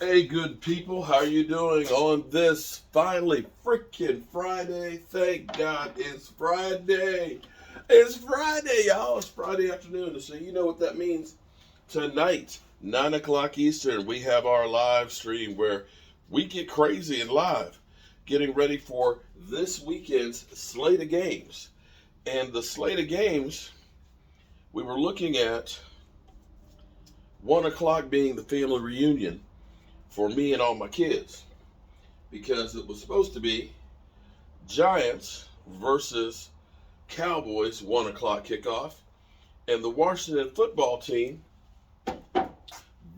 Hey, good people, how are you doing on this finally freaking Friday? Thank God it's Friday. It's Friday, y'all. It's Friday afternoon. So you know what that means. Tonight, 9 o'clock Eastern, we have our live stream where we get crazy and live, getting ready for this weekend's slate of games. And the slate of games, we were looking at 1 o'clock being the family reunion for me and all my kids, because it was supposed to be Giants versus Cowboys 1 o'clock kickoff, and the Washington football team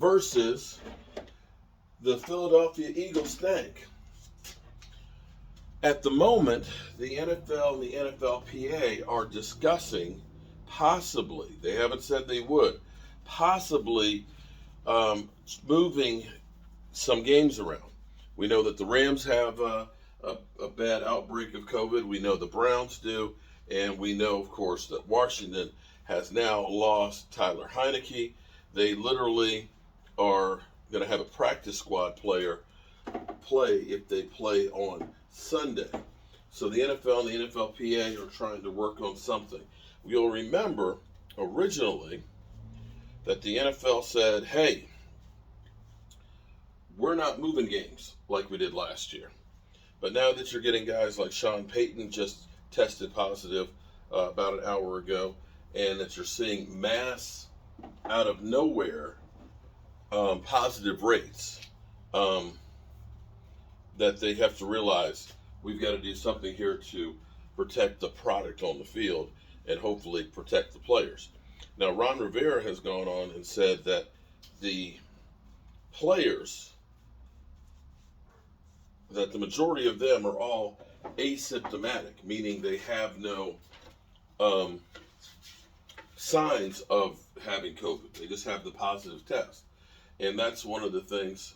versus the Philadelphia Eagles stank. At the moment, the NFL and the NFLPA are discussing possibly, they haven't said they would, possibly moving some games around. We know that the Rams have a bad outbreak of COVID. We know the Browns do. And we know, of course, that Washington has now lost Tyler Heineke. They literally are going to have a practice squad player play if they play on Sunday. So the NFL and the NFLPA are trying to work on something. You'll remember originally that the NFL said, hey, we're not moving games like we did last year. But now that you're getting guys like Sean Payton just tested positive about an hour ago, and that you're seeing mass out of nowhere positive rates, that they have to realize we've got to do something here to protect the product on the field and hopefully protect the players. Now, Ron Rivera has gone on and said that the players, that the majority of them are all asymptomatic, meaning they have no signs of having COVID. They just have the positive test. And that's one of the things,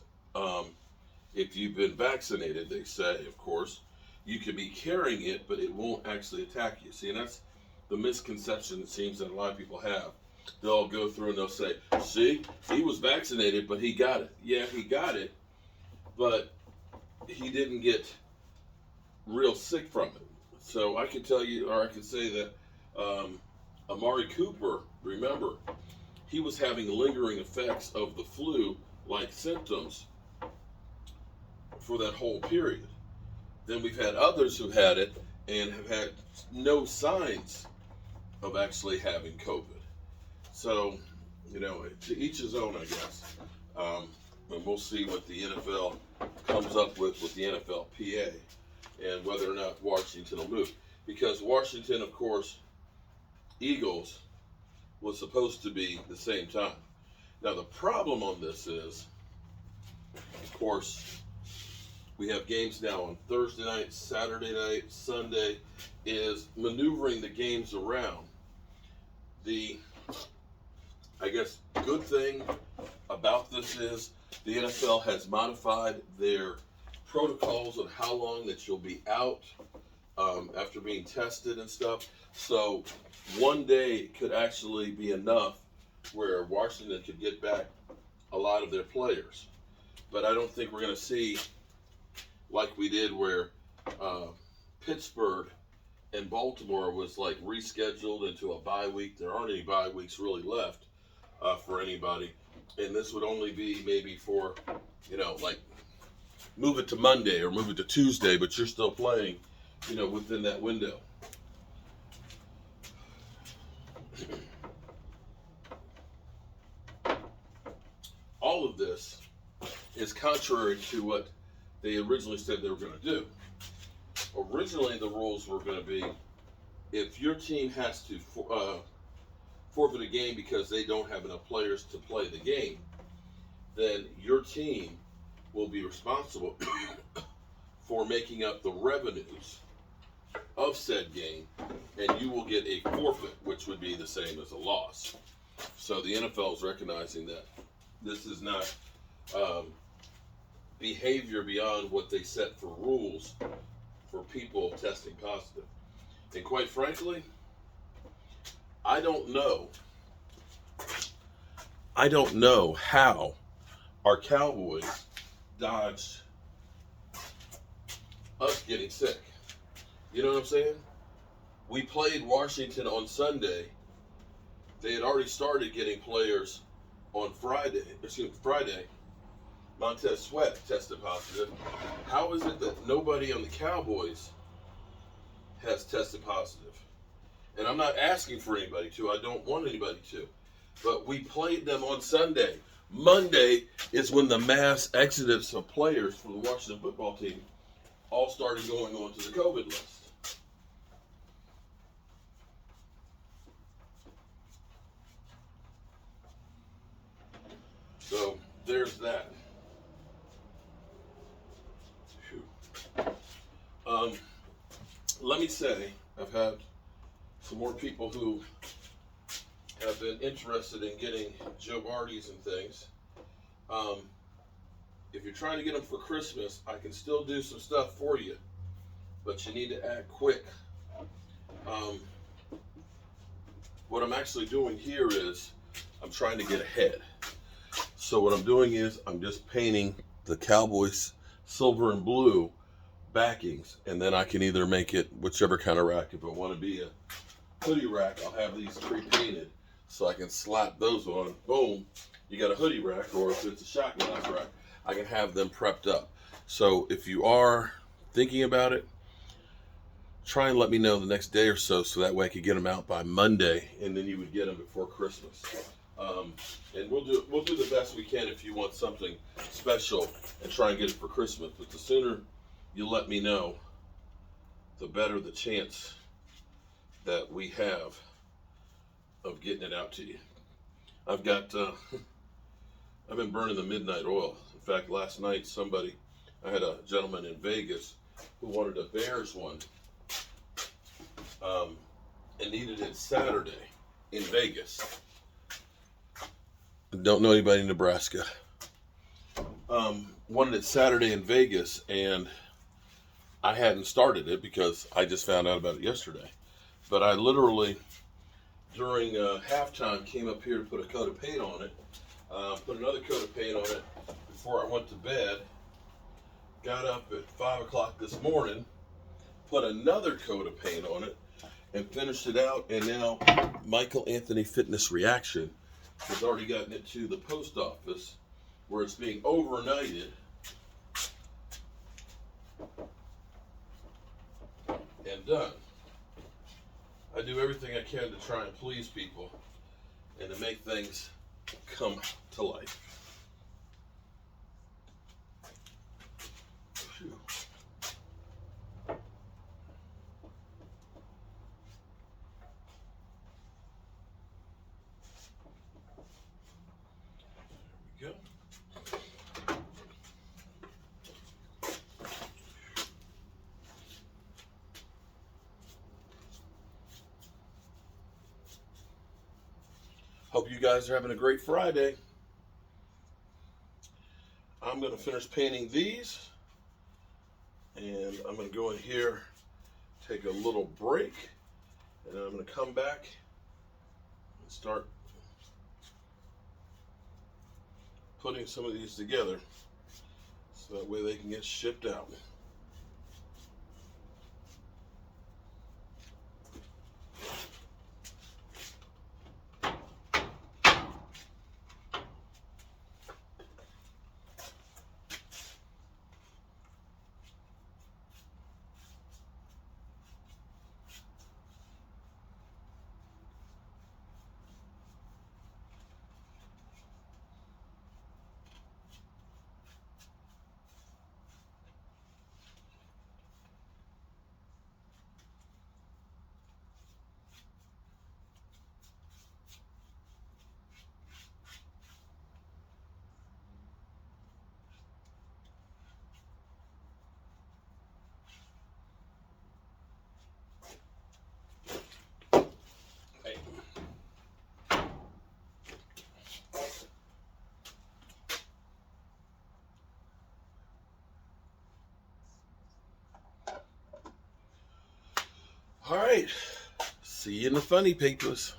if you've been vaccinated, they say, of course, you could be carrying it, but it won't actually attack you. See, and that's the misconception it seems that a lot of people have. They'll go through and they'll say, see, he was vaccinated, but he got it. Yeah, he got it, but he didn't get real sick from it. So I can tell you, or I can say that Amari Cooper, remember, he was having lingering effects of the flu-like symptoms for that whole period. Then we've had others who had it and have had no signs of actually having COVID. So, you know, to each his own, I guess. And we'll see what the NFL comes up with the NFLPA and whether or not Washington will move. Because Washington, of course, Eagles was supposed to be the same time. Now, the problem on this is, of course, we have games now on Thursday night, Saturday night, Sunday, is maneuvering the games around. The, I guess, good thing about this is the NFL has modified their protocols on how long that you'll be out after being tested and stuff. So one day could actually be enough where Washington could get back a lot of their players. But I don't think we're going to see like we did where Pittsburgh and Baltimore was like rescheduled into a bye week. There aren't any bye weeks really left for anybody. And this would only be maybe for, you know, like move it to Monday or move it to Tuesday, but you're still playing, you know, within that window. All of this is contrary to what they originally said they were going to do. Originally, the rules were going to be if your team has to forfeit a game because they don't have enough players to play the game, then your team will be responsible for making up the revenues of said game, and you will get a forfeit, which would be the same as a loss. So the NFL is recognizing that this is not behavior beyond what they set for rules for people testing positive. And quite frankly, I don't know how our Cowboys dodged us getting sick. You know what I'm saying? We played Washington on Sunday. They had already started getting players on Friday. Montez Sweat tested positive. How is it that nobody on the Cowboys has tested positive? And I'm not asking for anybody to. I don't want anybody to. But we played them on Sunday. Monday is when the mass exodus of players from the Washington football team all started going on to the COVID list. So there's that. Let me say, I've had some more people who have been interested in getting Joe Vardys and things. If you're trying to get them for Christmas, I can still do some stuff for you, but you need to act quick. What I'm actually doing here is I'm trying to get ahead. So what I'm doing is I'm just painting the Cowboys silver and blue backings, and then I can either make it whichever kind of rack. If I want to be a hoodie rack, I'll have these pre-painted so I can slap those on. Boom, you got a hoodie rack. Or if it's a shot glass rack, I can have them prepped up. So if you are thinking about it, try and let me know the next day or so that way I could get them out by Monday, and then you would get them before Christmas. And we'll do the best we can if you want something special and try and get it for Christmas. But the sooner you let me know, the better the chance that we have of getting it out to you. I've been burning the midnight oil. In fact, last night I had a gentleman in Vegas who wanted a Bears one, and needed it Saturday in Vegas. Don't know anybody in Nebraska. Wanted it Saturday in Vegas, and I hadn't started it because I just found out about it yesterday. But I literally, during halftime, came up here to put a coat of paint on it, put another coat of paint on it before I went to bed, got up at 5 o'clock this morning, put another coat of paint on it, and finished it out. And now Michael Anthony Fitness Reaction has already gotten it to the post office where it's being overnighted and done. I do everything I can to try and please people and to make things come to life. Phew. There we go. Hope you guys are having a great Friday. I'm going to finish painting these, and I'm going to go in here, take a little break, and then I'm going to come back and start putting some of these together so that way they can get shipped out. All right, see you in the funny papers.